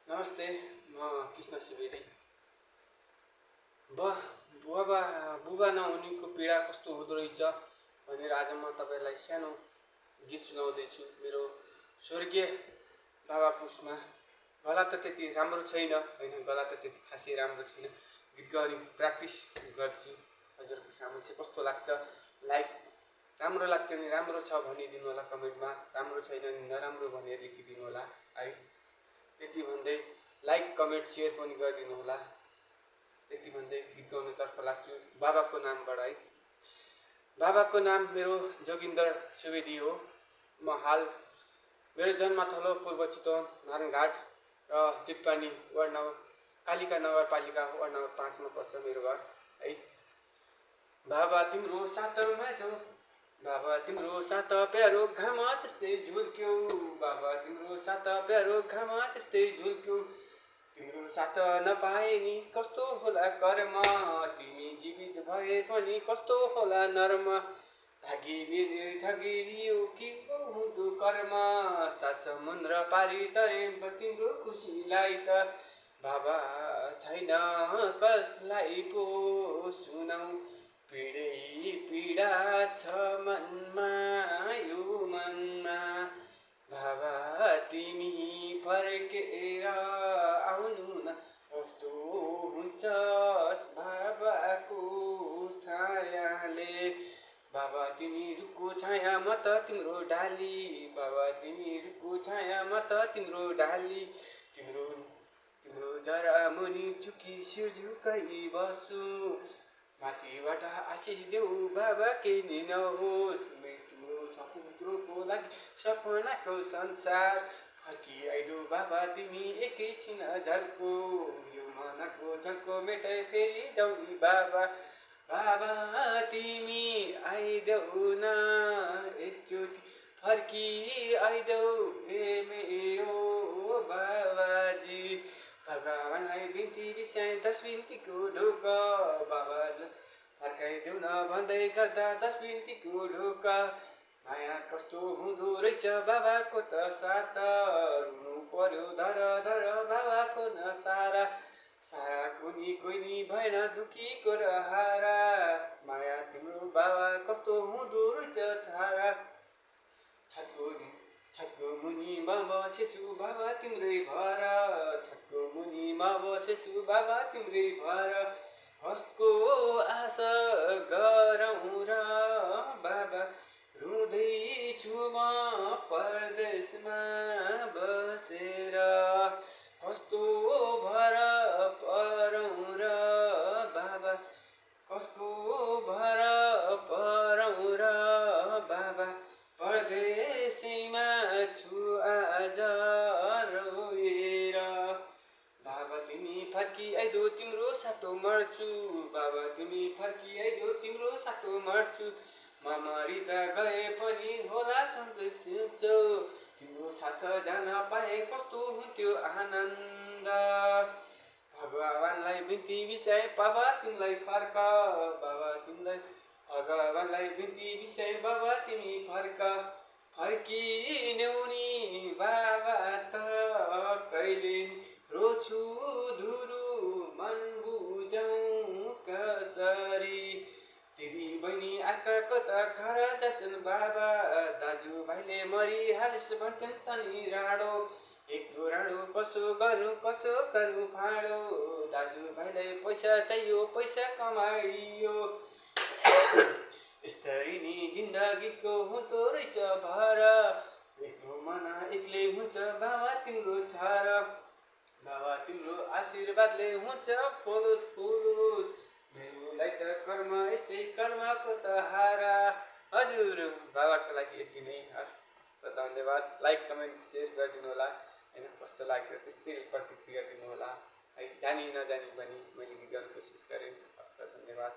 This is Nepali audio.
नमस्ते, म कृष्ण सुवेदी। बुबा बुबा नहुनेको पीडा कस्तो हुँदो रहेछ भनेर आज म तपाईँलाई सानो गीत सुनाउँदैछु। मेरो स्वर्गीय बाबाको उसमा गला त त्यति राम्रो छैन, गला त त्यति खासै राम्रो छैन। गीत गाउने प्र्याक्टिस गर्छु। हजुरको सामु चाहिँ कस्तो लाग्छ? लाइक राम्रो लाग्छ नि राम्रो छ भनिदिनु होला कमेन्टमा, राम्रो छैन नि नराम्रो भनेर लेखिदिनु होला है। त्यति भन्दै लाइक कमेन्ट सेयर पनि गरिदिनु होला। त्यति भन्दै गीत गाउनेतर्फ लाग्छु बाबाको नामबाट है। बाबाको नाम मेरो जोगिन्दर सुवेदी हो। म हाल मेरो जन्मथलो पूर्व चितवन नारायणघाट र चितपानी वार्ड नम्बर कालिका नगरपालिका वार्ड नम्बर 5 मा पर्छ मेरो घर है। बाबा तिम्रो साथमा जो बाबा तिम्रो साथ प्यारो घाम जस्तै झुल्क्यौ, बाबा तिम्रो साथ प्यारो घाम जस्तै झुल्क्यौ, तिम्रो साथ नपाए नि कस्तो होला कर्म, तिमी जीवित भए पनि कस्तो होला नर्म, ठगिदियो कि हुँदो कर्म, साँच मुन्द्र पारी तरे तिम्रो खुसीलाई त बाबा छैन कसलाई पो सुनाऊ, पीडै पीडा छ मनमा यो मनमा, बाबा तिमी फर्केर आउनु न कस्तो हुन्छ बाबाको छायाले, बाबा तिमी रुखको छाया म त तिम्रो डाली, बाबा तिमी रुखको छाया म त तिम्रो डाली, तिम्रो जरा मुनि झुकी झुकै बस्छु, माथिबाट आशिष देऊ बाबा केही नि नहोस्, तिम्रो सपुत्रोको लागि सपनाको संसार, फर्किआइदेऊ बाबा तिमी एकैछिन झल्को, यो मनको झल्को मेटाइ फेरि जाऊ नि बाबा, बाबा तिमी आइदेऊ न एकचोटि फर्किआइदेऊ ए मेरो बाबाजी, भगवानलाई बिन्ती बिसाए 10 बिन्तीको ढोका, बाबा फर्काइदेऊ न भन्दै गर्दा 10 बिन्तीको ढोका, माया कस्तो हुँदो रहेछ बाबाको त साथ, रुनु पर्यो धर धर बाबाको न सारा, सारा कोही नि भएन दुखीको र हारा, माया तिम्रो बाबा कस्तो हुँदो रहेछ थारा, छतको मुनिमा बसेछु बाबा तिम्रै भर, छतको मुनिमा बसेछु बाबा तिम्रै भर, कसको आशा गरौँ र बाबा, रुँदैछु म परदेशमा बसेर, कस्तो भर परौँ र बाबा, कसको भर परौँ र बाबा, परदेशैमा छु आज रोएर, बाबा तिमी फर्किआइदेऊ तिम्रो साटो मर्छु, बाबा तिमी फर्किआइदेऊ तिम्रो साटो मर्छु, म मरि त गए पनि होला सधैँ सिउँछौ, तिम्रो साथ जान पाए कस्तो हुन्थ्यो आनन्द, भगवानलाई बिन्ती बिसाए बाबा तिमीलाई फर्क, बाबा तिमीलाई भगवानलाई बिन्ती बिसाए बाबा तिमी फर्क, फर्किनेऊ नि बाबा त कहिले रोछु धुरु मन बुझौँ कसरी, दिदी बहिनी अर्काको त घर जान्छन् बाबा, दाजुभाइले मरिहालिस् भन्छन् तनी राडो, एक्लो राडो कसो गर्नु फाडो, दाजुभाइलाई पैसा चाहियो पैसा कमाइयो, यसरी नि जिन्दगीको हुँदो रहेछ भर, एक्लो मना एक्लै हुन्छ बाबा तिम्रो छार, बाबा तिम्रो आशीर्वादले हुन्छ फलोस् फुलोस्, मेरोलाई त कर्म यस्तै कर्मको त हारा। हजुर बाबाको लागि यति नै, हस् धन्यवाद। लाइक कमेन्ट सेयर गरिदिनु होला होइन, कस्तो लाग्यो त्यस्तै प्रतिक्रिया दिनु होला है, जानी नजानी पनि मैले गीत गाउने कोसिस गरेँ। हस् धन्यवाद।